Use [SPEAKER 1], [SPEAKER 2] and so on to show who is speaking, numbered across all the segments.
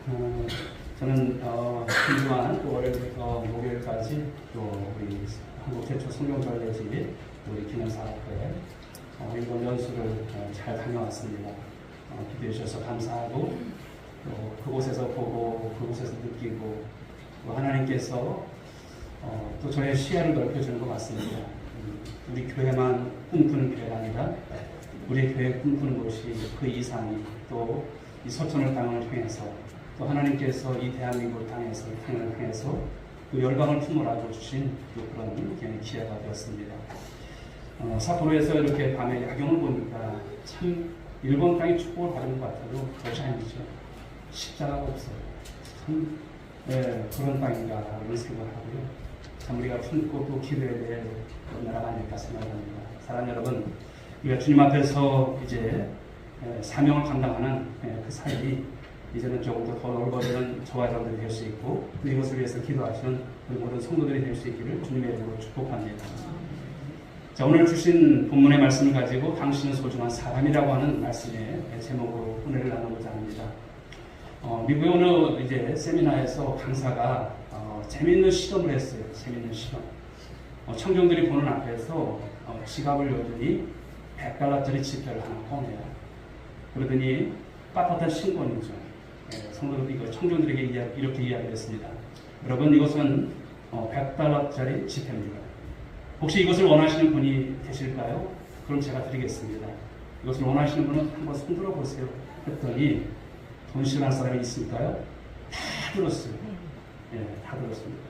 [SPEAKER 1] 어, 저는 김주환 또 월요일부터 목요일까지 또 우리 한국 최초 성경전례지 우리 기념사학회 일본 연수를 잘 다녀왔습니다. 기도해 주셔서 감사하고 또 그곳에서 보고 그곳에서 느끼고 또 하나님께서 또 저의 시야를 넓혀주는 것 같습니다. 우리 교회만 꿈꾸는 교회가 아니라 우리 교회 꿈꾸는 것이 그 이상이 또 이 서천을 땅을 통해서 또 하나님께서 이 대한민국 땅을 향해서 그 열방을 품으라고 주신 그런 기회가 되었습니다. 삿포로에서 이렇게 밤에 야경을 보니까 참 일본 땅이 축복을 받은 것 같아도 그것이 아니죠. 십자가가 없어요. 참 그런 땅인가 이런 생각을 하고요. 참 우리가 품고 또 기도해야 될 나라가 아닐까 생각합니다. 사랑하는 여러분, 우리가 주님 앞에서 이제 사명을 감당하는 그 사역이 이제는 조금 더 넓어지는 저와 여러분들이 될 수 있고 이것을 위해서 기도하시는 우리 모든 성도들이 될 수 있기를 주님의 이름으로 축복합니다. 자, 오늘 주신 본문의 말씀을 가지고 당신은 소중한 사람이라고 하는 말씀의 제목으로 은혜를 나누고자 합니다. 미국의 어느 이제 세미나에서 강사가 재미있는 실험을 했어요. 재미있는 실험. 청중들이 보는 앞에서 지갑을 여더니 $100짜리 지폐를 하나 꺼내요. 그러더니 빳빳한 신권이죠. 성도들이 이거 청중들에게 이렇게 이야기를 했습니다. 여러분, 이것은 $100짜리 지폐입니다. 혹시 이것을 원하시는 분이 계실까요? 그럼 제가 드리겠습니다. 이것을 원하시는 분은 한번 손들어 보세요. 했더니 돈 싫어하는 사람이 있을까요? 다 들었어요. 다 들었습니다.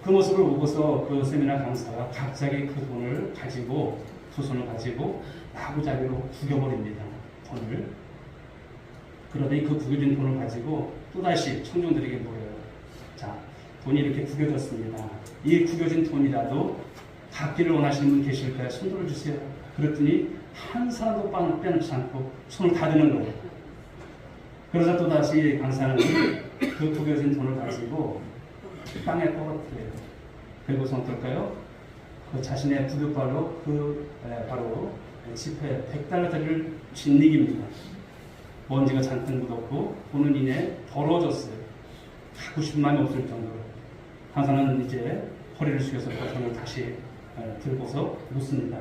[SPEAKER 1] 그 모습을 보고서 그 세미나 강사가 갑자기 그 돈을 가지고 두 손을 가지고 마구잡이로 구겨버립니다. 돈을. 그러더니 그 구겨진 돈을 가지고 또다시 청중들에게 보여요. 자, 돈이 이렇게 구겨졌습니다. 이 구겨진 돈이라도 갖기를 원하시는 분 계실까요? 손 들어주세요. 그랬더니 한 사람도 빼놓지 않고 손을 다 드는 거예요. 그러자 또다시 강사는 그 구겨진 돈을 가지고 땅에 떨어뜨려요. 그리고서 어떨까요? 그 자신의 부둣발로 바로 지폐 $100짜리를 짓이깁니다. 먼지가 잔뜩 묻었고 보는 이내 더러워졌어요. 갖고 싶은 마음이 없을 정도로. 강사는 이제 허리를 숙여서 그 돈을 다시 들고서 묻습니다.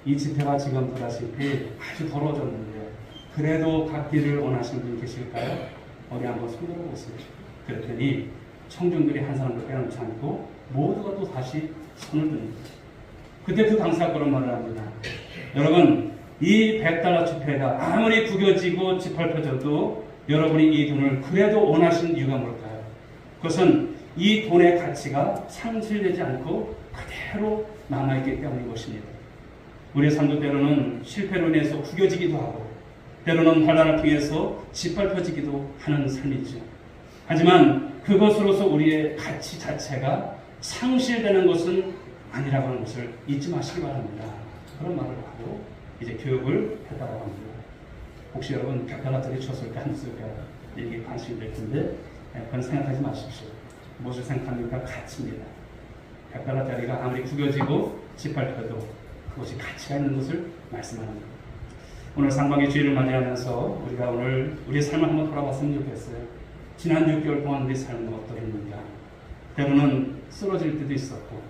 [SPEAKER 1] 이 지폐가 지금 보다시피 아주 더러워졌는데 그래도 갖기를 원하시는 분 계실까요? 어디 한번 손들어 보세요. 그랬더니 청중들이 한 사람도 빼놓지 않고 모두가 또 다시 손을 듭니다. 그때 그 강사가 그런 말을 합니다. 여러분, 이 $100 지폐가 아무리 구겨지고 짓밟혀져도 여러분이 이 돈을 그래도 원하시는 이유가 뭘까요? 그것은 이 돈의 가치가 상실되지 않고 그대로 남아있기 때문인 것입니다. 우리의 삶도 때로는 실패로 인해서 구겨지기도 하고 때로는 환난을 통해서 짓밟혀지기도 하는 삶이죠. 하지만 그것으로서 우리의 가치 자체가 상실되는 것은 아니라고 하는 것을 잊지 마시기 바랍니다. 그런 말을 하고 이제 교육을 했다고 합니다. 혹시 여러분 $100짜리 줬을까 안 줬을까 이게 관심이 될 텐데 그건 생각하지 마십시오. 무엇을 생각합니까? 가치입니다. $100짜리가 아무리 구겨지고 짓밟혀도 그것이 가치가 있는 것을 말씀합니다. 오늘 상반기 주일을 맞이하면서 우리가 오늘 우리의 삶을 한번 돌아봤으면 좋겠어요. 지난 6개월 동안 우리 삶은 어떠했는가? 때로는 쓰러질 때도 있었고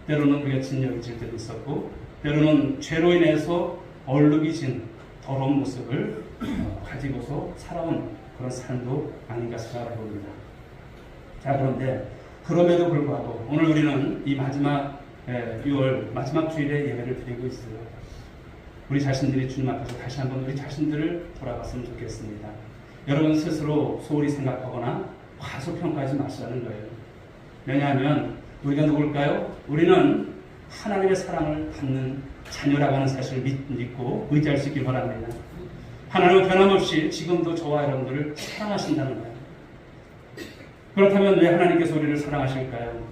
[SPEAKER 1] 때로는 우리가 진역이 질 때도 있었고 때로는 죄로 인해서 얼룩이 진 더러운 모습을 가지고서 살아온 그런 삶도 아닌가 생각해 봅니다. 자, 그런데 그럼에도 불구하고 오늘 우리는 이 마지막 6월 마지막 주일에 예배를 드리고 있어요. 우리 자신들이 주님 앞에서 다시 한번 우리 자신들을 돌아봤으면 좋겠습니다. 여러분 스스로 소홀히 생각하거나 과소평가하지 마시라는 거예요. 왜냐하면 우리가 누굴까요? 우리는 하나님의 사랑을 받는 자녀라고 하는 사실을 믿고 의지할 수 있길 바랍니다. 하나님은 변함없이 지금도 저와 여러분들을 사랑하신다는 거예요. 그렇다면 왜 하나님께서 우리를 사랑하실까요?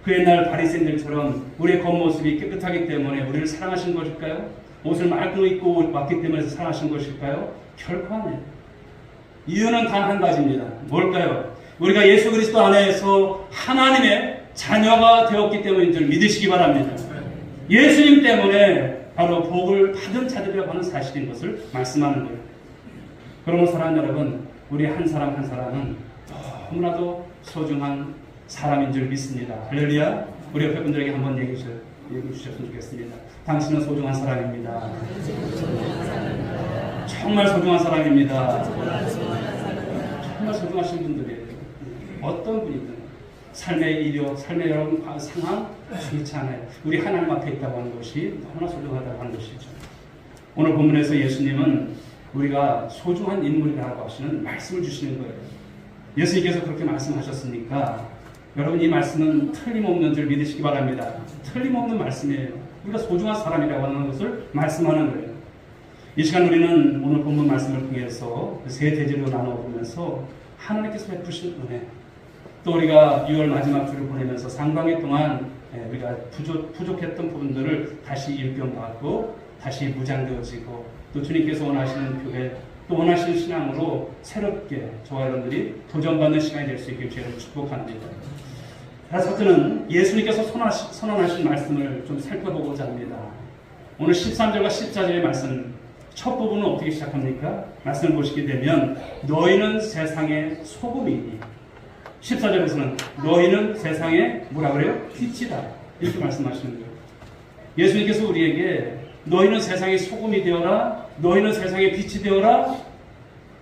[SPEAKER 1] 그 옛날 바리새인들처럼 우리의 겉모습이 깨끗하기 때문에 우리를 사랑하신 것일까요? 옷을 맑게 입고 왔기 때문에 사랑하신 것일까요? 결코 아니에요. 이유는 단 한 가지입니다. 뭘까요? 우리가 예수 그리스도 안에서 하나님의 자녀가 되었기 때문인 줄 믿으시기 바랍니다. 예수님 때문에 바로 복을 받은 자들이라고 하는 사실인 것을 말씀하는 거예요. 그러므로 사랑하는 여러분, 우리 한 사람 한 사람은 너무나도 소중한 사람인 줄 믿습니다. 할렐루야. 우리 옆에 분들에게 한번 얘기해 주셨으면 좋겠습니다. 당신은 소중한 사람입니다. 정말 소중한 사람입니다. 정말 소중하신 분들이에요. 어떤 분이든 삶의 이력, 삶의 여러 상황 좋지 않아요. 우리 하나님 앞에 있다고 하는 것이 너무나 소중하다고 하는 것이죠. 오늘 본문에서 예수님은 우리가 소중한 인물이라고 하시는 말씀을 주시는 거예요. 예수님께서 그렇게 말씀하셨으니까 여러분 이 말씀은 틀림없는 줄 믿으시기 바랍니다. 틀림없는 말씀이에요. 우리가 소중한 사람이라고 하는 것을 말씀하는 거예요. 이 시간 우리는 오늘 본문 말씀을 통해서 세 대지로 나눠보면서 하나님께서 베푸신 은혜, 또 우리가 6월 마지막 주를 보내면서 상반기 동안 우리가 부족했던 부분들을 다시 일병받고 다시 무장되어지고 또 주님께서 원하시는 교회 또 원하시는 신앙으로 새롭게 저와 여러분들이 도전받는 시간이 될 수 있길 주님을 축복합니다. 첫째는 예수님께서 선언하신 말씀을 좀 살펴보고자 합니다. 오늘 13절과 14절의 말씀 첫 부분은 어떻게 시작합니까? 말씀을 보시게 되면 너희는 세상의 소금이니 14절에서는 너희는 세상의 뭐라 그래요? 빛이다 이렇게 말씀하시는 거예요. 예수님께서 우리에게 너희는 세상의 소금이 되어라, 너희는 세상의 빛이 되어라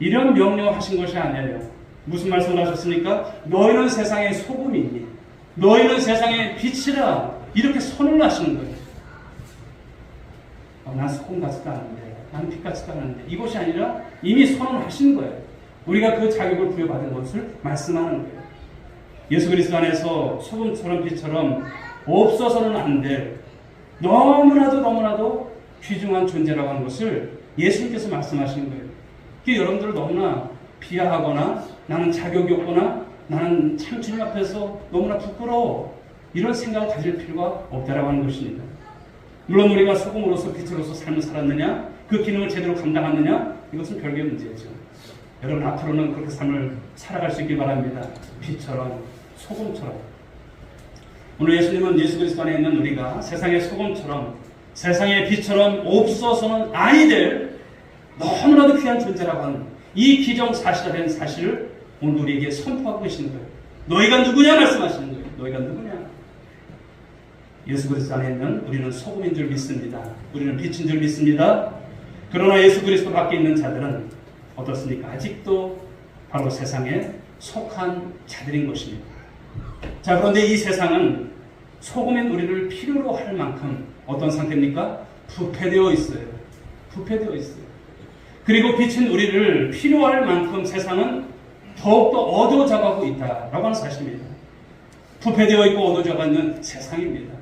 [SPEAKER 1] 이런 명령을 하신 것이 아니에요. 무슨 말씀을 하셨습니까? 너희는 세상의 소금이니 너희는 세상의 빛이라 이렇게 선언을 하시는 거예요. 난 소금 같지도 않은데 나는 빛 같지도 않은데 이것이 아니라 이미 선언하신 거예요. 우리가 그 자격을 부여받은 것을 말씀하는 거예요. 예수 그리스도 안에서 소금처럼 빛처럼 없어서는 안 될 너무나도 귀중한 존재라고 하는 것을 예수님께서 말씀하시는 거예요. 그게 여러분들을 너무나 비하하거나 나는 자격이 없거나 나는 참 주님 앞에서 너무나 부끄러워 이런 생각을 가질 필요가 없다라고 하는 것입니다. 물론 우리가 소금으로서 빛으로서 삶을 살았느냐 그 기능을 제대로 감당하느냐 이것은 별개의 문제죠. 여러분 앞으로는 그렇게 삶을 살아갈 수 있길 바랍니다. 빛처럼 소금처럼. 오늘 예수님은 예수 그리스도 안에 있는 우리가 세상의 소금처럼 세상의 빛처럼 없어서는 아니 될 너무나도 귀한 존재라고 하는 이 기정사실화된 사실을 오늘 우리에게 선포하고 계시는 거예요. 너희가 누구냐 말씀하시는 거예요. 너희가 누구냐. 예수 그리스도 안에 있는 우리는 소금인 줄 믿습니다. 우리는 빛인 줄 믿습니다. 그러나 예수 그리스도 밖에 있는 자들은 어떻습니까? 아직도 바로 세상에 속한 자들인 것입니다. 자, 그런데 이 세상은 소금인 우리를 필요로 할 만큼 어떤 상태입니까? 부패되어 있어요. 부패되어 있어요. 그리고 빛인 우리를 필요할 만큼 세상은 더욱더 어두워져가고 있다라고 하는 사실입니다. 부패되어 있고 어두워져가 있는 세상입니다.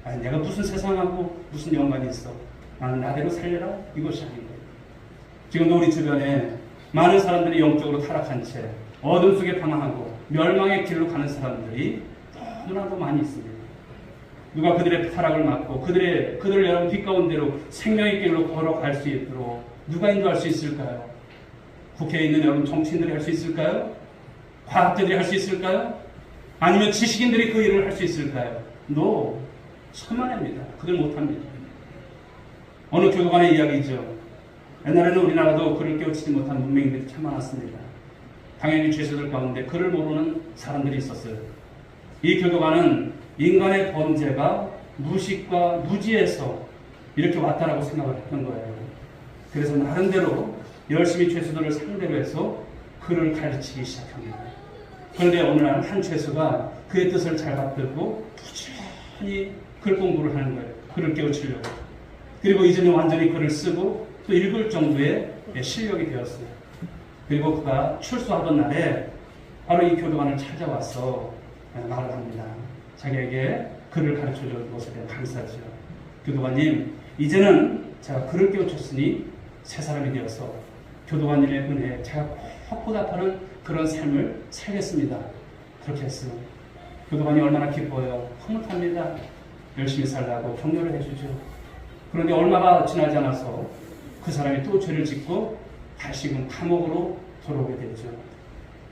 [SPEAKER 1] 아니, 내가 무슨 세상하고 무슨 연관이 있어? 나는 나대로 살려라? 이것이 아닌 거예요. 지금도 우리 주변에 많은 사람들이 영적으로 타락한 채 어둠 속에 방황하고 멸망의 길로 가는 사람들이 너무나도 많이 있습니다. 누가 그들의 타락을 막고 그들을 여러분 빛 가운데로 생명의 길로 걸어갈 수 있도록 누가 인도할 수 있을까요? 국회에 있는 여러분 정치인들이 할 수 있을까요? 과학자들이 할 수 있을까요? 아니면 지식인들이 그 일을 할 수 있을까요? 천만입니다. 그들 못합니다. 어느 교도관의 이야기죠. 옛날에는 우리나라도 글을 깨우치지 못한 문맹인들이 참 많았습니다. 당연히 죄수들 가운데 글을 모르는 사람들이 있었어요. 이 교도관은 인간의 범죄가 무식과 무지에서 이렇게 왔다라고 생각을 했던 거예요. 그래서 나름대로 열심히 죄수들을 상대로 해서 글을 가르치기 시작합니다. 그런데 어느 날 한 죄수가 그의 뜻을 잘 받들고 부지런히 글 공부를 하는 거예요. 글을 깨우치려고. 그리고 이제는 완전히 글을 쓰고 또 읽을 정도의 실력이 되었어요. 그리고 그가 출소하던 날에 바로 이 교도관을 찾아와서 말을 합니다. 자기에게 글을 가르쳐준 것에 대한 감사죠. 교도관님, 이제는 제가 글을 깨우쳤으니 새 사람이 되어서 교도관님의 은혜에 제가 꼭 보답하는 그런 삶을 살겠습니다. 그렇게 했어요. 교도관이 얼마나 기뻐요. 흐뭇합니다. 열심히 살라고 격려를 해주죠. 그런데 얼마가 지나지 않아서 그 사람이 또 죄를 짓고 다시금 감옥으로 돌아오게 되죠.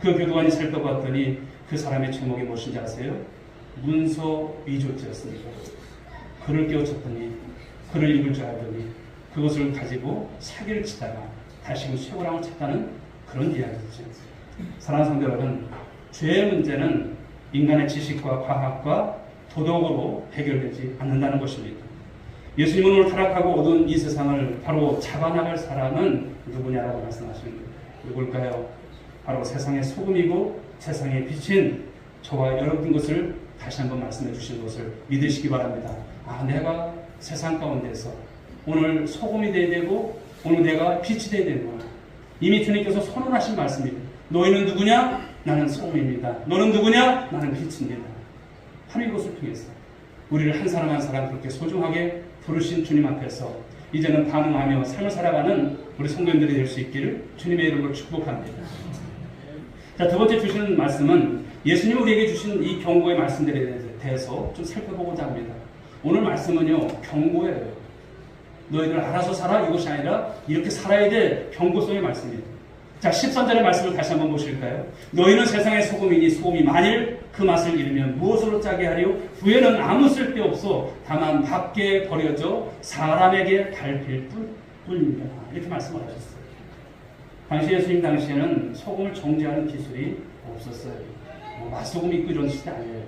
[SPEAKER 1] 그 교도관이 살펴봤더니 그 사람의 제목이 무엇인지 아세요? 문서 위조죄였습니다. 글을 깨우쳤더니 글을 읽을 줄 알더니 그것을 가지고 사기를 치다가 다시금 쇠고랑을 쳤다는 그런 이야기죠. 사랑하는 성도 여러분, 죄의 문제는 인간의 지식과 과학과 도덕으로 해결되지 않는다는 것입니다. 예수님은 오늘 타락하고 어두운 이 세상을 바로 잡아나갈 사람은 누구냐라고 말씀하시는 거예요. 누굴까요? 바로 세상의 소금이고 세상의 빛인 저와 여러분 것을 다시 한번 말씀해 주신 것을 믿으시기 바랍니다. 내가 세상 가운데서 오늘 소금이 되어야 되고 오늘 내가 빛이 되어야 되는구나. 이미 주님께서 선언하신 말씀입니다. 너희는 누구냐? 나는 소금입니다. 너는 누구냐? 나는 빛입니다. 바로 이것을 통해서 우리를 한 사람 한 사람 그렇게 소중하게 부르신 주님 앞에서 이제는 반응하며 삶을 살아가는 우리 성도님들이 될 수 있기를 주님의 이름으로 축복합니다. 자, 두 번째 주시는 말씀은 예수님이 우리에게 주신 이 경고의 말씀들에 대해서 좀 살펴보고자 합니다. 오늘 말씀은요, 경고예요. 너희들 알아서 살아? 이것이 아니라 이렇게 살아야 될 경고성의 말씀입니다. 자, 13절의 말씀을 다시 한번 보실까요? 너희는 세상의 소금이니 소금이 만일 그 맛을 잃으면 무엇으로 짜게 하리요? 후에는 아무 쓸데없어 다만 밖에 버려져 사람에게 밟힐 뿐입니다. 이렇게 말씀을 하셨어요. 당시 예수님 당시에는 소금을 정제하는 기술이 없었어요. 맛소금 있고 이런 시대 아니에요.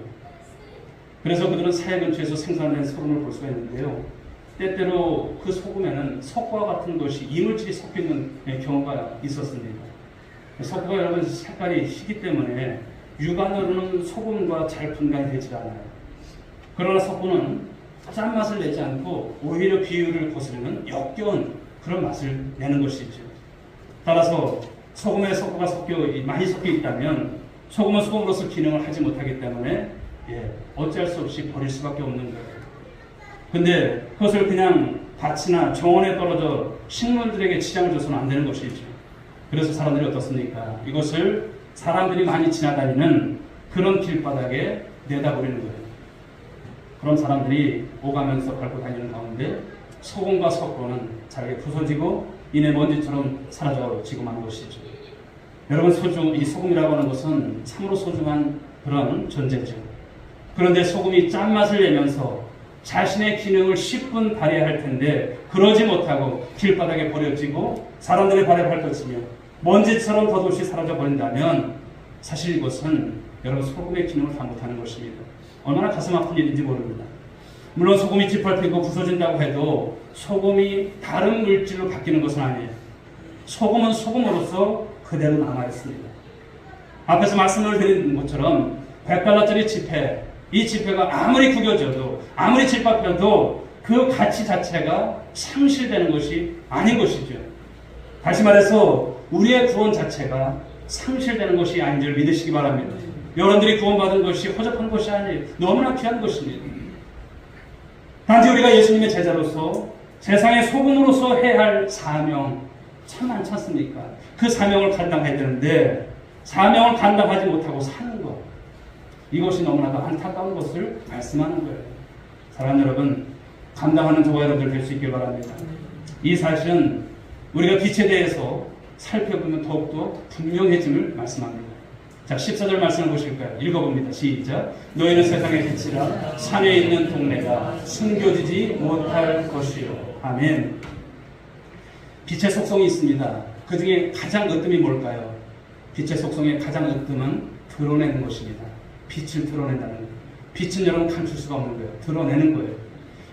[SPEAKER 1] 그래서 그들은 사해 근처에서 생산된 소금을 볼 수가 있는데요. 때때로 그 소금에는 석과 같은 것이 이물질이 섞여 있는 경우가 있었습니다. 석과 여러분 색깔이 희기 때문에 육안으로는 소금과 잘 분간이 되지 않아요. 그러나 석고는 짠맛을 내지 않고 오히려 비율을 거스르는 역겨운 그런 맛을 내는 것이죠. 따라서 소금에 석고가 많이 섞여 있다면 소금은 소금으로서 기능을 하지 못하기 때문에 어찌할 수 없이 버릴 수밖에 없는 거예요. 근데 그것을 그냥 밭이나 정원에 떨어져 식물들에게 지장을 줘서는 안 되는 것이죠. 그래서 사람들이 어떻습니까? 이것을 사람들이 많이 지나다니는 그런 길바닥에 내다버리는 거예요. 그런 사람들이 오가면서 밟고 다니는 가운데 소금과 석고는 잘게 부서지고 이내 먼지처럼 사라져지고 만 것이죠. 여러분, 이 소금이라고 하는 것은 참으로 소중한 그런 존재죠. 그런데 소금이 짠맛을 내면서 자신의 기능을 10분 발휘해야 할 텐데 그러지 못하고 길바닥에 버려지고 사람들의 발에 밟혀지며 먼지처럼 덧없이 사라져 버린다면 사실 이것은 여러분 소금의 기능을 다 못하는 것입니다. 얼마나 가슴 아픈 일인지 모릅니다. 물론 소금이 짓밟히고 부서진다고 해도 소금이 다른 물질로 바뀌는 것은 아니에요. 소금은 소금으로서 그대로 남아있습니다. 앞에서 말씀을 드린 것처럼 100달러짜리 지폐, 이 지폐가 아무리 구겨져도 아무리 짓밟혀도 그 가치 자체가 상실되는 것이 아닌 것이죠. 다시 말해서 우리의 구원 자체가 상실되는 것이 아닌 줄 믿으시기 바랍니다. 여러분들이 구원받은 것이 허접한 것이 아니에요. 너무나 귀한 것입니다. 단지 우리가 예수님의 제자로서 세상의 소금으로서 해야 할 사명 참 많지 않습니까? 그 사명을 감당해야 되는데 사명을 감당하지 못하고 사는 것, 이것이 너무나도 안타까운 것을 말씀하는 거예요. 사랑하는 여러분, 감당하는 저와 여러분들 될 수 있길 바랍니다. 이 사실은 우리가 빛에 대해서 살펴보면 더욱더 분명해짐을 말씀합니다. 자, 14절 말씀을 보실까요? 읽어봅니다. 시작. 너희는 세상의 빛이라 산에 있는 동네가 숨겨지지 못할 것이요. 아멘. 빛의 속성이 있습니다. 그 중에 가장 으뜸이 뭘까요? 빛의 속성의 가장 으뜸은 드러내는 것입니다. 빛을 드러낸다는 거예요. 빛은 여러분 감출 수가 없는 거예요. 드러내는 거예요.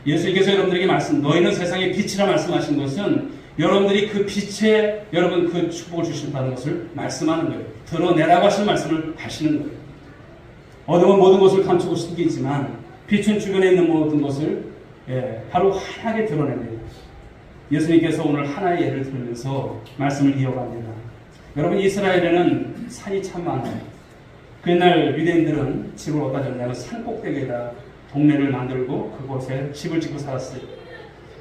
[SPEAKER 1] 예수님께서 여러분들에게 너희는 세상의 빛이라 말씀하신 것은 여러분들이 그 빛에 여러분 그 축복을 주신다는 것을 말씀하는 거예요. 드러내라고 하시는 말씀을 하시는 거예요. 어둠은 모든 것을 감추고 숨기지만 빛은 주변에 있는 모든 것을 바로 환하게 드러냅니다. 예수님께서 오늘 하나의 예를 들면서 말씀을 이어갑니다. 여러분, 이스라엘에는 산이 참 많아요. 그날 유대인들은 집을 어디다 졌냐면 산 꼭대기에다 동네를 만들고 그곳에 집을 짓고 살았어요.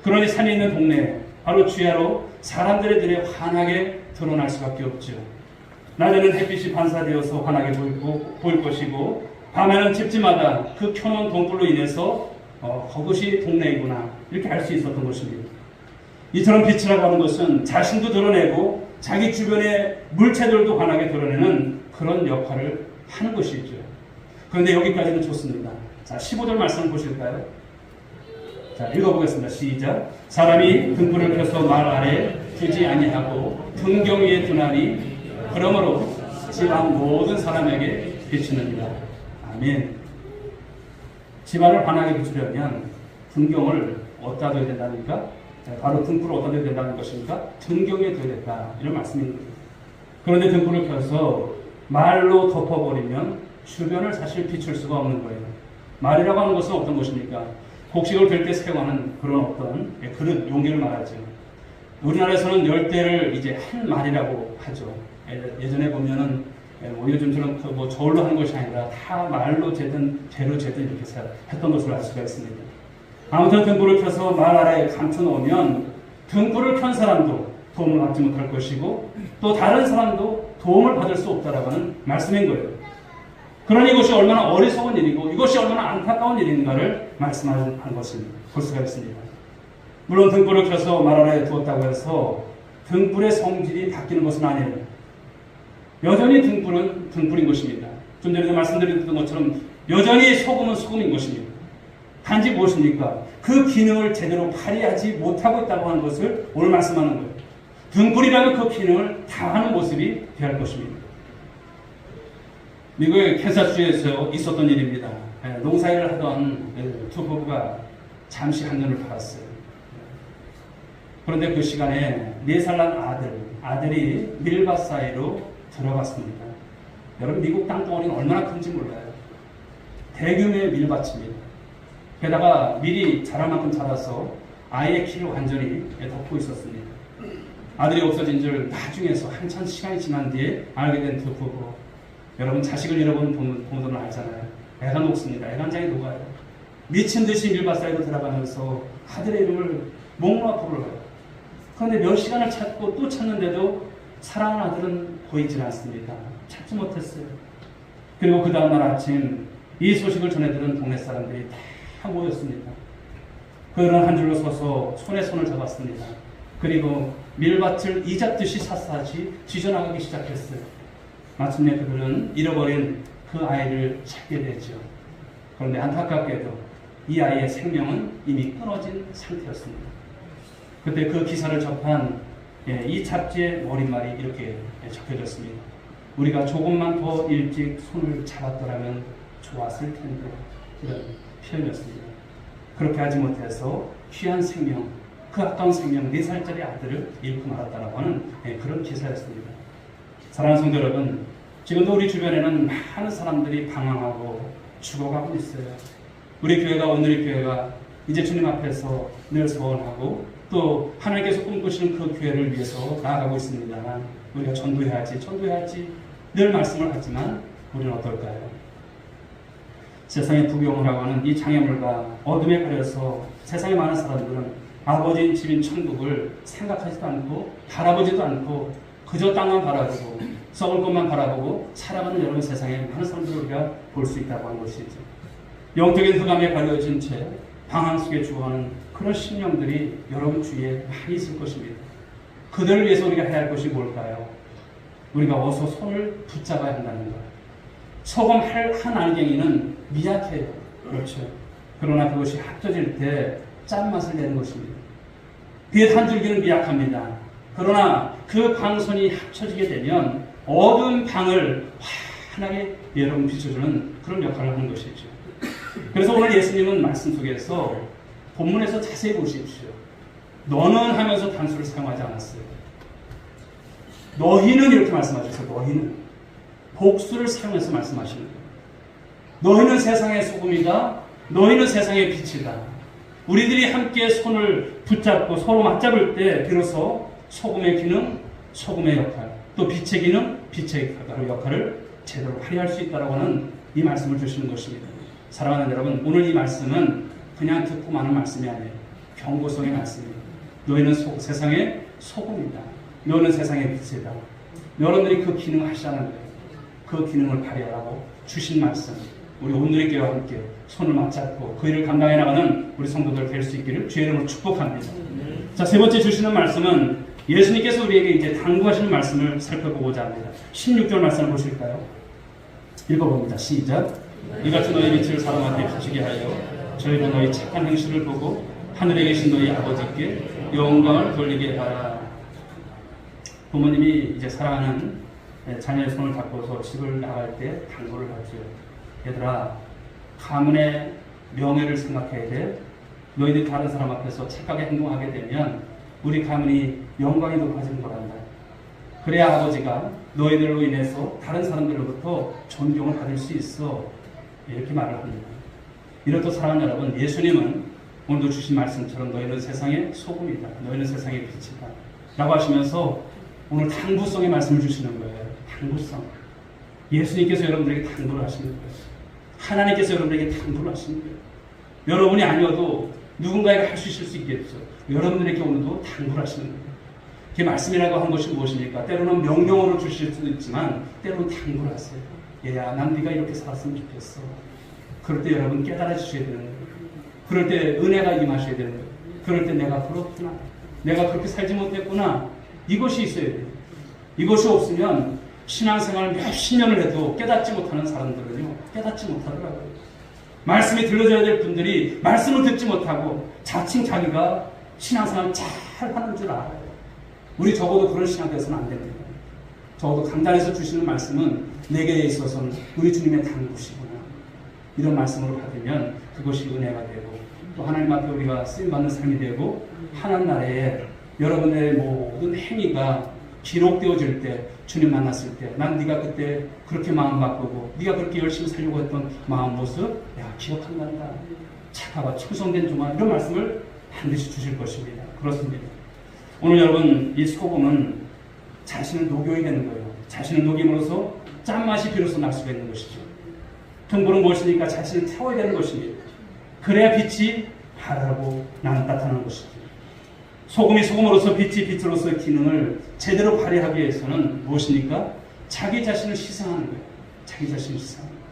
[SPEAKER 1] 그러니 산에 있는 동네, 바로 주야로 사람들의 눈에 환하게 드러날 수밖에 없죠. 낮에는 햇빛이 반사되어서 환하게 보일 것이고 밤에는 집집마다 그 켜놓은 동불로 인해서 그것이 동네이구나 이렇게 알 수 있었던 것입니다. 이처럼 빛이라고 하는 것은 자신도 드러내고 자기 주변의 물체들도 환하게 드러내는 그런 역할을 하는 것이죠. 그런데 여기까지는 좋습니다. 자, 15절 말씀을 보실까요? 자, 읽어보겠습니다. 시작. 사람이 등불을 켜서 말 아래 두지 아니하고 등경 위에 두나니 그러므로 집안 모든 사람에게 비추느니라. 아멘. 집안을 환하게 비추려면 등경을 어디다 둬야 된다니까? 바로 등불을 어디다 둬야 된다는 것입니까? 등경에 둬야 된다. 이런 말씀입니다. 그런데 등불을 켜서 말로 덮어버리면 주변을 사실 비출 수가 없는 거예요. 말이라고 하는 것은 어떤 것입니까? 곡식을 될 때 사용하는 그런 어떤 그릇, 용기를 말하죠. 우리나라에서는 열대를 이제 한 말이라고 하죠. 예전에 보면은 요즘처럼 뭐 저울로 하는 것이 아니라 다 말로 재든 재로 재든 이렇게 했던 것을 알 수가 있습니다. 아무튼 등불을 켜서 말 아래에 감춰 놓으면 등불을 켠 사람도 도움을 받지 못할 것이고 또 다른 사람도 도움을 받을 수 없다라고 하는 말씀인 거예요. 그러니 이것이 얼마나 어리석은 일이고 이것이 얼마나 안타까운 일인가를 말씀하는 것을 볼 수가 있습니다. 물론 등불을 켜서 말 아래에 두었다고 해서 등불의 성질이 바뀌는 것은 아니에요. 여전히 등불은 등불인 것입니다. 좀 전에도 말씀드렸던 것처럼 여전히 소금은 소금인 것입니다. 단지 무엇입니까? 그 기능을 제대로 발휘하지 못하고 있다고 하는 것을 오늘 말씀하는 거예요. 등불이라면 그 기능을 다하는 모습이 되어야 할 것입니다. 미국의 캔사스주에서 있었던 일입니다. 농사일을 하던 두 부부가 잠시 한눈을 팔았어요. 그런데 그 시간에 4살 난 아들이 밀밭 사이로 들어갔습니다. 여러분 미국 땅덩어리는 얼마나 큰지 몰라요. 대규모의 밀밭입니다. 게다가 밀이 자랄 만큼 자라서 아이의 키를 완전히 덮고 있었습니다. 아들이 없어진 줄 나중에서 한참 시간이 지난 뒤에 알게 된 두 부부. 여러분 자식을 잃어본 부모들은 알잖아요. 애가 녹습니다. 애가 완전히 녹아요. 미친 듯이 밀밭 사이로 들어가면서 아들의 이름을 목놓아 부르러요. 그런데 몇 시간을 찾고 또 찾는데도 사랑하는 아들은 보이질 않습니다. 찾지 못했어요. 그리고 그 다음날 아침 이 소식을 전해들은 동네 사람들이 다 모였습니다. 그들은 한 줄로 서서 손에 손을 잡았습니다. 그리고 밀밭을 이잡듯이 샅샅이 뒤져나가기 시작했어요. 마침내 그들은 잃어버린 그 아이를 찾게 되죠. 그런데 안타깝게도 이 아이의 생명은 이미 끊어진 상태였습니다. 그때 그 기사를 접한 이 잡지의 머릿말이 이렇게 적혀졌습니다. 우리가 조금만 더 일찍 손을 잡았더라면 좋았을 텐데, 이런 표현이었습니다. 그렇게 하지 못해서 귀한 생명, 그 아까운 생명 4살짜리 아들을 잃고 말았다라고 하는 그런 기사였습니다. 사랑하는 성도 여러분, 지금도 우리 주변에는 많은 사람들이 방황하고 죽어가고 있어요. 우리 교회가, 오늘의 교회가 이제 주님 앞에서 늘 소원하고 또 하나님께서 꿈꾸시는 그 교회를 위해서 나아가고 있습니다만, 우리가 전도해야지 늘 말씀을 하지만 우리는 어떨까요? 세상의 부경이라고 하는 이 장애물과 어둠에 가려서 세상에 많은 사람들은 아버지인 집인 천국을 생각하지도 않고 바라보지도 않고 그저 땅만 바라보고 썩을 것만 바라보고 살아가는 여러분 세상에 많은 사람들을 우리가 볼 수 있다고 하는 것이죠. 영적인 흑암에 가려진 채 방황 속에 죽어가는 그런 심령들이 여러분 주위에 많이 있을 것입니다. 그들을 위해서 우리가 해야 할 것이 뭘까요? 우리가 어서 손을 붙잡아야 한다는 거예요. 소금 한 알갱이는 미약해요. 그렇죠. 그러나 그것이 합쳐질 때 짠맛을 내는 것입니다. 빛 한 줄기는 미약합니다. 그러나 그 방선이 합쳐지게 되면 어두운 방을 환하게 여러분 비춰주는 그런 역할을 하는 것이죠. 그래서 오늘 예수님은 말씀 속에서 본문에서 자세히 보십시오. 너는 하면서 단수를 사용하지 않았어요. 너희는 이렇게 말씀하셨어요. 너희는 복수를 사용해서 말씀하시는 거예요. 너희는 세상의 소금이다. 너희는 세상의 빛이다. 우리들이 함께 손을 붙잡고 서로 맞잡을 때 비로소 소금의 기능, 소금의 역할, 또 빛의 기능, 빛의 역할을 제대로 발휘할 수 있다고 하는 이 말씀을 주시는 것입니다. 사랑하는 여러분, 오늘 이 말씀은 그냥 듣고 마는 말씀이 아니에요. 경고성의 말씀입니다. 너희는 세상의 소금이다. 너는 세상의 빛이다. 여러분들이 그 기능을 하시라는 거예요. 그 기능을 발휘하라고 주신 말씀. 우리 오늘의 교회와 함께 손을 맞잡고 그 일을 감당해 나가는 우리 성도들 될 수 있기를 주의 이름으로 축복합니다. 자, 세 번째 주시는 말씀은 예수님께서 우리에게 이제 당부하시는 말씀을 살펴보고자 합니다. 16절 말씀을 보실까요? 읽어봅니다. 시작. 이같이 너희 빛을 사람한테 비추게 하여 저희로 너희 착한 행실을 보고 하늘에 계신 너희 아버지께 영광을 돌리게 하라. 부모님이 이제 사랑하는 자녀의 손을 잡고서 집을 나갈 때 당부를 하죠. 얘들아, 가문의 명예를 생각해야 돼. 너희들이 다른 사람 앞에서 착하게 행동하게 되면 우리 가문이 영광이 높아지는 거란다. 그래야 아버지가 너희들로 인해서 다른 사람들로부터 존경을 받을 수 있어. 이렇게 말을 합니다. 이렇듯 사랑하는 여러분, 예수님은 오늘도 주신 말씀처럼 너희는 세상의 소금이다. 너희는 세상의 빛이다. 라고 하시면서 오늘 당부성의 말씀을 주시는 거예요. 당부성. 예수님께서 여러분들에게 당부를 하시는 거예요. 하나님께서 여러분들에게 당부를 하시는 거예요. 여러분이 아니어도 누군가에게 할 수 있을 수 있겠죠. 여러분들에게 오늘도 당부를 하시는 거예요. 그 말씀이라고 하는 것이 무엇입니까? 때로는 명령으로 주실 수도 있지만 때로는 당부를 하세요. 얘야, 난 네가 이렇게 살았으면 좋겠어. 그럴 때 여러분 깨달아주셔야 되는 거예요. 그럴 때 은혜가 임하셔야 되는 거예요. 그럴 때 내가 그렇구나. 내가 그렇게 살지 못했구나. 이것이 있어야 돼요. 이것이 없으면 신앙생활을 몇십 년을 해도 깨닫지 못하는 사람들은요, 깨닫지 못하더라고요. 말씀이 들려져야 될 분들이 말씀을 듣지 못하고 자칭 자기가 신앙생활을 잘 하는 줄 알아요. 우리 적어도 그런 신앙 되서는 안 됩니다. 적어도 강단에서 주시는 말씀은 내게 있어서는 우리 주님의 당부시구나. 이런 말씀으로 받으면 그것이 은혜가 되고 또 하나님 앞에 우리가 쓰임받는 삶이 되고 하나님 나라에 여러분의 모든 행위가 기록되어질 때, 주님 만났을 때, 난 네가 그때 그렇게 마음 바꾸고 네가 그렇게 열심히 살려고 했던 마음 모습 내가 기억한단다. 착하고 충성된 종아, 이런 말씀을 반드시 주실 것입니다. 그렇습니다. 오늘 여러분, 이 소금은 자신을 녹여야 되는 거예요. 자신을 녹임으로써 짠맛이 비로소 날 수가 있는 것이죠. 등불은 무엇이니까 자신을 태워야 되는 것입니다. 그래야 빛이 바라고 나타나는 것이죠. 소금이 소금으로서 빛이 빛으로서 기능을 제대로 발휘하기 위해서는 무엇입니까? 자기 자신을 희생하는 거예요. 자기 자신을 희생하는 거예요.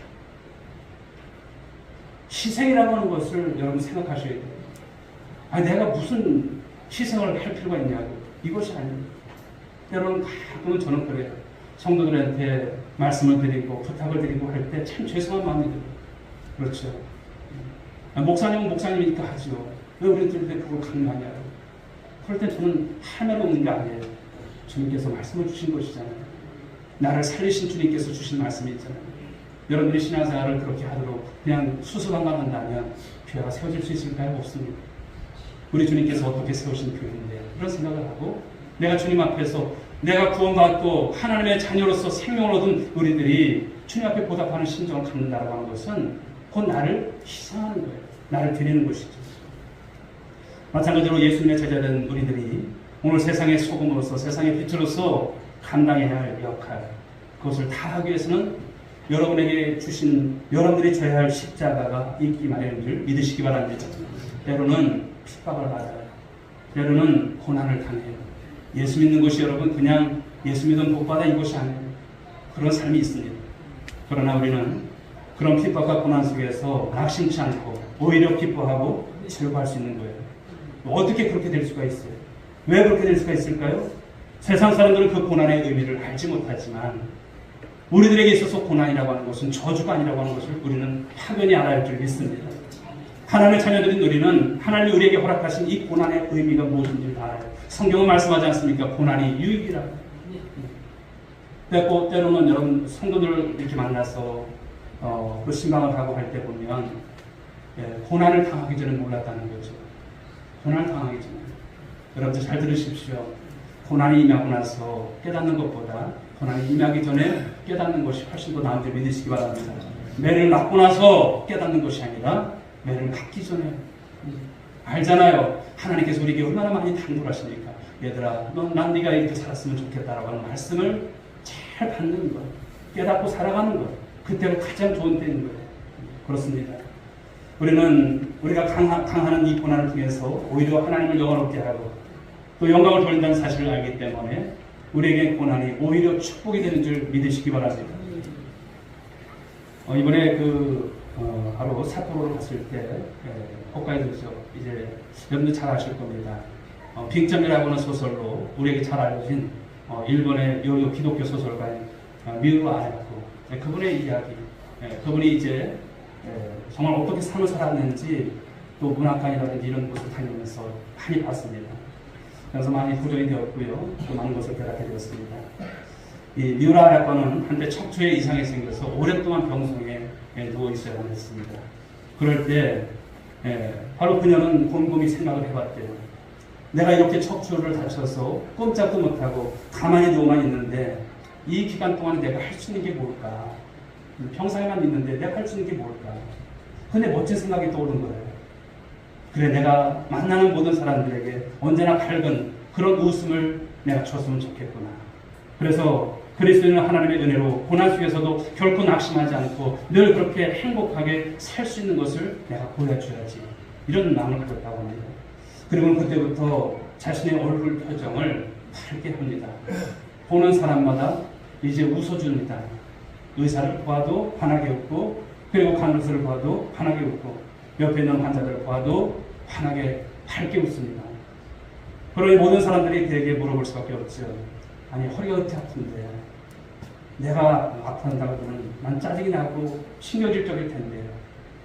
[SPEAKER 1] 희생이라고 하는 것을 여러분 생각하셔야 돼요. 아니, 내가 무슨 희생을 할 필요가 있냐고. 이것이 아닙니다. 때로는 가끔은 저는 그래요. 성도들한테 말씀을 드리고 부탁을 드리고 할 때 참 죄송한 마음이 들어요. 그렇죠. 목사님은 목사님이니까 하죠. 왜 우리들한테 그걸 강요하냐고. 그럴 때 저는 할 말 없는 게 아니에요. 주님께서 말씀을 주신 것이잖아요. 나를 살리신 주님께서 주신 말씀이 있잖아요. 여러분들이 신앙생활을 그렇게 하도록 그냥 수수방관 한다면 교회가 세워질 수 있을까요? 없습니다. 우리 주님께서 어떻게 세우신 교회인데 그런 생각을 하고 내가 주님 앞에서 내가 구원받고 하나님의 자녀로서 생명을 얻은 우리들이 주님 앞에 보답하는 심정을 갖는다고 하는 것은 곧 나를 희생하는 거예요. 나를 드리는 것이죠. 마찬가지로 예수님의 제자된 우리들이 오늘 세상의 소금으로서 세상의 빛으로서 감당해야 할 역할, 그것을 다 하기 위해서는 여러분에게 주신 여러분들이 져야 할 십자가가 있기 마련인 줄 믿으시기 바랍니다. 때로는 핍박을 받아요. 때로는 고난을 당해요. 예수 믿는 것이 여러분 그냥 예수 믿은 복받아 이것이 아니에요. 그런 삶이 있습니다. 그러나 우리는 그런 핍박과 고난 속에서 낙심치 않고 오히려 기뻐하고 즐거워할 수 있는 거예요. 어떻게 그렇게 될 수가 있어요? 왜 그렇게 될 수가 있을까요? 세상 사람들은 그 고난의 의미를 알지 못하지만 우리들에게 있어서 고난이라고 하는 것은 저주가 아니라고 하는 것을 우리는 확연히 알아야 할 줄 믿습니다. 하나님의 자녀들인 우리는 하나님이 우리에게 허락하신 이 고난의 의미가 무엇인지 알아요. 성경은 말씀하지 않습니까? 고난이 유익이라고. 때로는 여러분 성도들 이렇게 만나서 그 신방을 하고 할 때 보면 고난을 당하기 전에 몰랐다는 거죠. 고난을 당하기 전에. 여러분들 잘 들으십시오. 고난이 임하고 나서 깨닫는 것보다 고난이 임하기 전에 깨닫는 것이 훨씬 더 나은 줄 믿으시기 바랍니다. 매를 맞고 나서 깨닫는 것이 아니라 매를 맞기 전에. 알잖아요. 하나님께서 우리에게 얼마나 많이 당부를 하십니까? 얘들아, 난 네가 이렇게 살았으면 좋겠다라고 하는 말씀을 잘 받는 것, 깨닫고 살아가는 것, 그때가 가장 좋은 때인 거예요. 그렇습니다. 우리가 강하는 이 고난을 통해서 오히려 하나님을 영원롭게 하고 또 영광을 돌린다는 사실을 알기 때문에 우리에게 고난이 오히려 축복이 되는 줄 믿으시기 바랍니다. 이번에 바로 사토로를 갔을 때 홋카이도죠. 이제 여러분들 잘 아실 겁니다. 빅점이라고 하는 소설로 우리에게 잘 알려진 일본의 기독교 소설가인 미우로 아야코, 그분의 이야기, 그분이 이제 정말 어떻게 삶을 살았는지 또 문학관이라든지 이런 곳을 다니면서 많이 봤습니다. 그래서 많이 구정이 되었고요. 또 많은 것을 깨닫게 되었습니다. 이 미우라 아빠는 한때 척추에 이상이 생겨서 오랫동안 병성에 누워 있어야만 했습니다. 그럴 때 바로 그녀는 곰곰이 생각을 해봤대요. 내가 이렇게 척추를 다쳐서 꼼짝도 못하고 가만히 누워만 있는데 이 기간 동안 내가 할 수 있는 게 뭘까? 평상에만 있는데 내가 할 수 있는 게 뭘까? 근데 멋진 생각이 떠오른 거예요. 그래, 내가 만나는 모든 사람들에게 언제나 밝은 그런 웃음을 내가 줬으면 좋겠구나. 그래서 그리스도는 하나님의 은혜로 고난 속에서도 결코 낙심하지 않고 늘 그렇게 행복하게 살 수 있는 것을 내가 보여줘야지. 이런 마음을 가졌다고 합니다. 그리고 그때부터 자신의 얼굴 표정을 밝게 합니다. 보는 사람마다 이제 웃어줍니다. 의사를 보아도 환하게 웃고, 그리고 간호사를 보아도 환하게 웃고, 옆에 있는 환자들을 보아도 환하게 밝게 웃습니다. 그러니 모든 사람들이 그에게 물어볼 수밖에 없죠. 아니, 허리가 어떻게 아픈데? 내가 아프다고 하면 난 짜증이 나고 신경질적일 텐데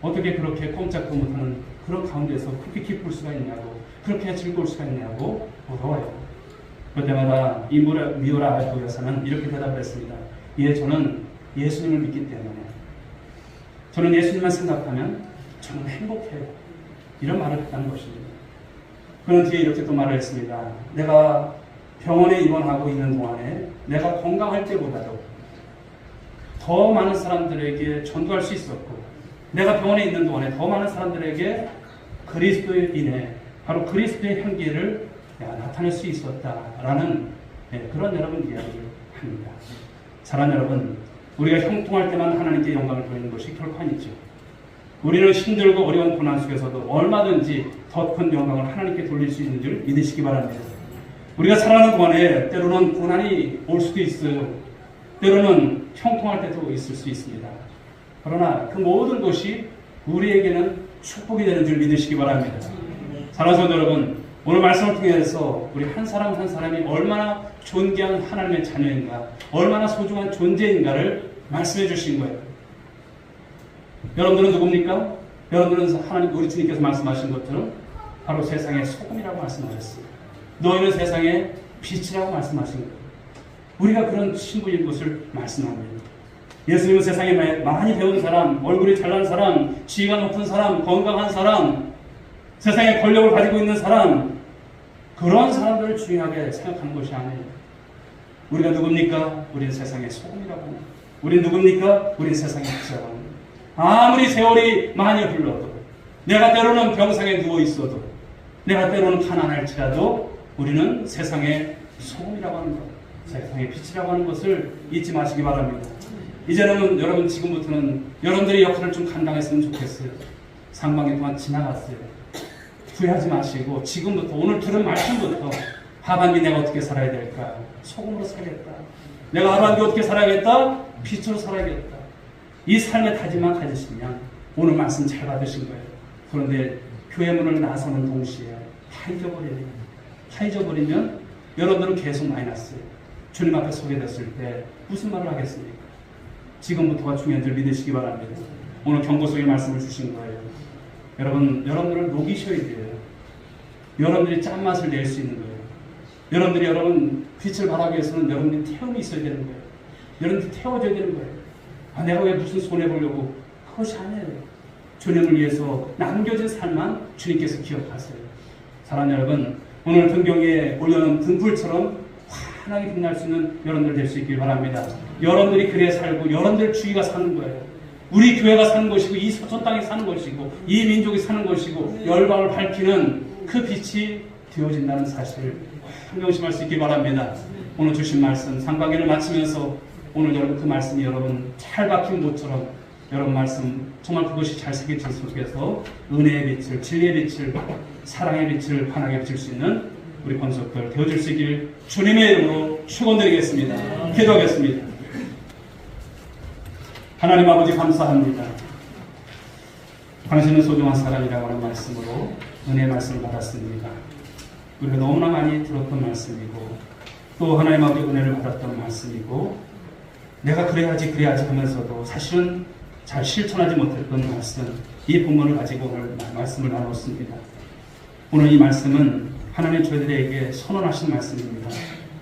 [SPEAKER 1] 어떻게 그렇게 꼼짝도 못하는 그런 가운데서 그렇게 기쁠 수가 있냐고, 그렇게 즐거울 수가 있냐고 물어요. 그때마다 이 미우라 알토 여사는 이렇게 대답했습니다. 예, 저는 예수님을 믿기 때문에, 저는 예수님만 생각하면 저는 행복해요. 이런 말을 했다는 것입니다. 그런 뒤에 이렇게 또 말을 했습니다. 내가 병원에 입원하고 있는 동안에 내가 건강할 때보다도 더 많은 사람들에게 전도할 수 있었고, 내가 병원에 있는 동안에 더 많은 사람들에게 그리스도에 인해 바로 그리스도의 향기를 나타낼 수 있었다라는 그런 여러분 이야기를 합니다. 사랑하는 여러분, 우리가 형통할 때만 하나님께 영광을 돌리는 것이 결코 아니죠. 우리는 힘들고 어려운 고난 속에서도 얼마든지 더 큰 영광을 하나님께 돌릴 수 있는 줄 믿으시기 바랍니다. 우리가 살아가는 동안에 때로는 고난이 올 수도 있어요. 때로는 형통할 때도 있을 수 있습니다. 그러나 그 모든 것이 우리에게는 축복이 되는 줄 믿으시기 바랍니다. 사랑하는 성도 여러분, 오늘 말씀을 통해서 우리 한 사람 한 사람이 얼마나 존귀한 하나님의 자녀인가, 얼마나 소중한 존재인가를 말씀해 주신 거예요. 여러분들은 누굽니까? 여러분들은 하나님, 우리 주님께서 말씀하신 것처럼 바로 세상의 소금이라고 말씀하셨어요. 너희는 세상의 빛이라고 말씀하신 거예요. 우리가 그런 신분인 것을 말씀합니다. 예수님은 세상에 많이 배운 사람, 얼굴이 잘난 사람, 지위가 높은 사람, 건강한 사람, 세상에 권력을 가지고 있는 사람, 그런 사람들을 중요하게 생각하는 것이 아니에요. 우리가 누굽니까? 우리는 세상의 소금이라고 합니다. 우리는 누굽니까? 우리는 세상의 빛이라고 합니다. 아무리 세월이 많이 흘러도, 내가 때로는 병상에 누워 있어도, 내가 때로는 가난할지라도 우리는 세상의 소금이라고 하는 것, 세상의 빛이라고 하는 것을 잊지 마시기 바랍니다. 이제는 여러분, 지금부터는 여러분들의 역할을 좀 감당했으면 좋겠어요. 상반기 동안 지나갔어요. 후회하지 마시고 지금부터, 오늘 들은 말씀부터 하반기 내가 어떻게 살아야 될까? 소금으로 살겠다. 내가 하반기 어떻게 살아야겠다? 빛으로 살아야겠다. 이 삶의 다짐만 가지시면 오늘 말씀 잘 받으신 거예요. 그런데 교회 문을 나서는 동시에 다 잊어버려요. 다 잊어버리면 여러분들은 계속 마이너스예요. 주님 앞에 소개됐을 때 무슨 말을 하겠습니까? 지금부터가 중요한 줄 믿으시기 바랍니다. 오늘 경고 속의 말씀을 주신 거예요. 여러분들을 녹이셔야 돼요. 여러분들이 짠맛을 낼 수 있는 거예요. 여러분들이 여러분 빛을 발하기 위해서는 여러분들이 태움이 있어야 되는 거예요. 여러분들이 태워줘야 되는 거예요. 아, 내가 왜 무슨 손해보려고? 그것이 아니에요. 주님을 위해서 남겨진 삶만 주님께서 기억하세요. 사랑하는 여러분, 오늘 등경에 올려놓은 등불처럼 환하게 빛날 수 있는 여러분들 될 수 있길 바랍니다. 여러분들이 그래 살고 여러분들 주위가 사는 거예요. 우리 교회가 사는 것이고, 이 서촌 땅이 사는 것이고, 이 민족이 사는 것이고, 열방을 밝히는 그 빛이 되어진다는 사실을 명심할 수 있길 바랍니다. 오늘 주신 말씀 상반기를 마치면서 오늘 여러분 그 말씀이 여러분 잘 박힌 못처럼 여러분 말씀 정말 그것이 잘 새겨질 속에서 은혜의 빛을, 진리의 빛을, 사랑의 빛을 환하게 비칠 수 있는 우리 권속들 되어질 수 있길 주님의 이름으로 축원드리겠습니다. 기도하겠습니다. 하나님 아버지 감사합니다. 당신은 소중한 사람이라고 하는 말씀으로 은혜의 말씀을 받았습니다. 우리가 너무나 많이 들었던 말씀이고, 또 하나님 아버지 은혜를 받았던 말씀이고, 내가 그래야지 하면서도 사실은 잘 실천하지 못했던 말씀, 이 본문을 가지고 오늘 말씀을 나눴습니다. 오늘 이 말씀은 하나님 저희들에게 선언하신 말씀입니다.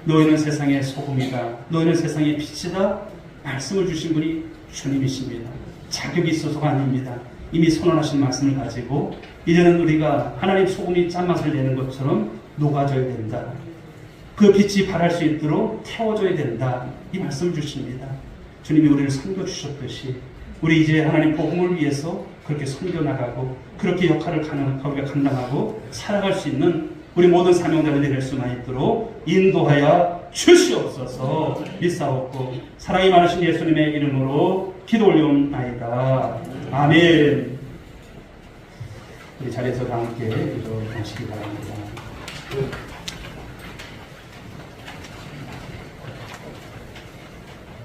[SPEAKER 1] 너희는 세상의 소금이다. 너희는 세상의 빛이다. 말씀을 주신 분이 주님이십니다. 자격이 있어서가 아닙니다. 이미 선언하신 말씀을 가지고 이제는 우리가 하나님 소금이 짠맛을 내는 것처럼 녹아져야 된다. 그 빛이 발할 수 있도록 태워줘야 된다. 이 말씀을 주십니다. 주님이 우리를 섬겨주셨듯이 우리 이제 하나님 복음을 위해서 그렇게 섬겨나가고 그렇게 역할을 우리가 감당하고 살아갈 수 있는 우리 모든 사명자들이 될 수만 있도록 인도하여 주시옵소서. 믿사옵고 사랑이 많으신 예수님의 이름으로 기도 올려옵나이다. 아멘. 우리 자리에서 다 함께 기도하시기 바랍니다.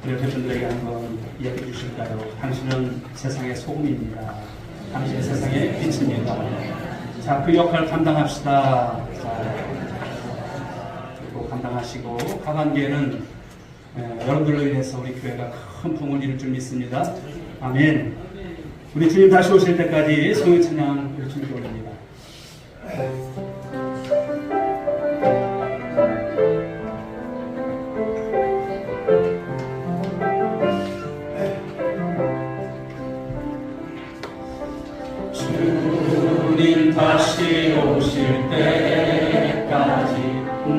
[SPEAKER 1] 우리 옆에 분들에게 한번 이야기해 주실까요? 당신은 세상의 소금입니다. 당신은 세상의 빛입니다. 자, 그 역할을 감당합시다. 자, 그리고 감당하시고 하반기에는 여러분들로 인해서 우리 교회가 큰 부흥을 이룰 줄 믿습니다. 아멘. 우리 주님 다시 오실 때까지 성령 찬양 우리 주님께 올립니다. 주님 다시 오실 때까지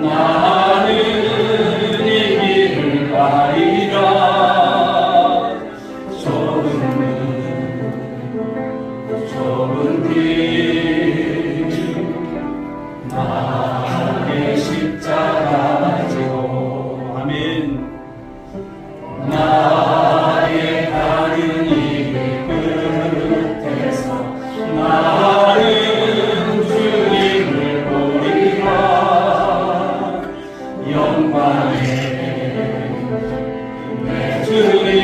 [SPEAKER 1] 나는 이 길을 가리라. 좁은 길 나의 십자가 지고 아멘. 나의 가는 이 끝에서 나는 주님을 보리라. 영광의 내 주님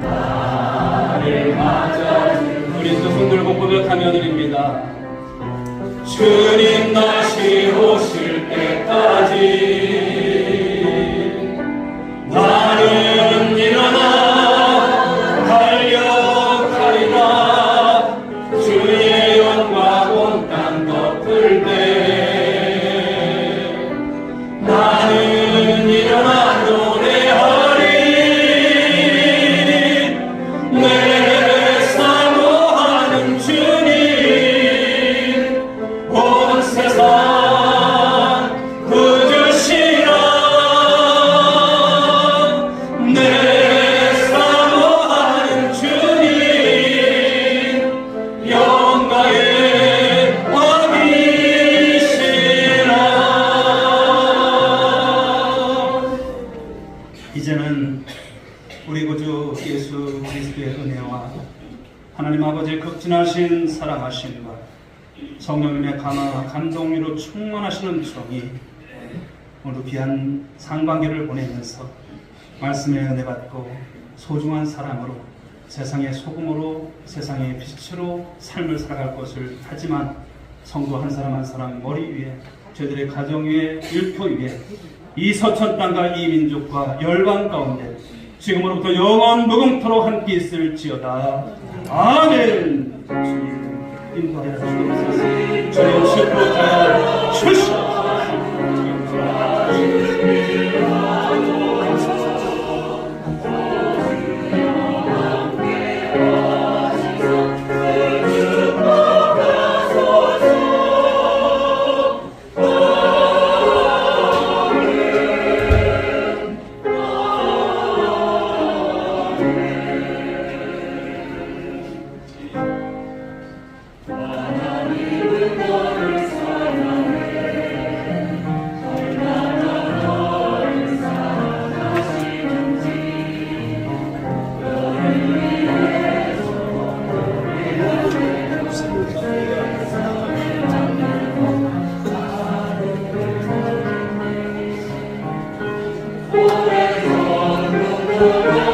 [SPEAKER 1] 나를 맞아주니 우리 두 손 들고 고백하며 드립니다. 주님 다시 오실 때까지 나는 일어나 달려가리라. 주의 영광 온 땅 덮을 때 나는 일어나 노래하리. 내 사모하는 주님 온 세상 구주시라. 내 사모하는 주님 영광의 왕이시라. 이제는 우리 구주 예수 그리스도의 은혜와 하나님 아버지의 극진하신 사랑하심과 성령님의 감화와 감동으로 충만하시는 종이 오늘 귀한 상반기를 보내면서 말씀의 은혜 받고 소중한 사랑으로 세상의 소금으로 세상의 빛으로 삶을 살아갈 것을 하지만 성도 한 사람 한 사람 머리 위에 저희들의 가정 위에 일터 위에 이 서천 땅과 이 민족과 열방 가운데 지금으로부터 영원 무궁토록 함께 있을지어다. 아멘. 주님 인도하여 주옵소서. 주님 시프로하여 주시옵소서.
[SPEAKER 2] 오래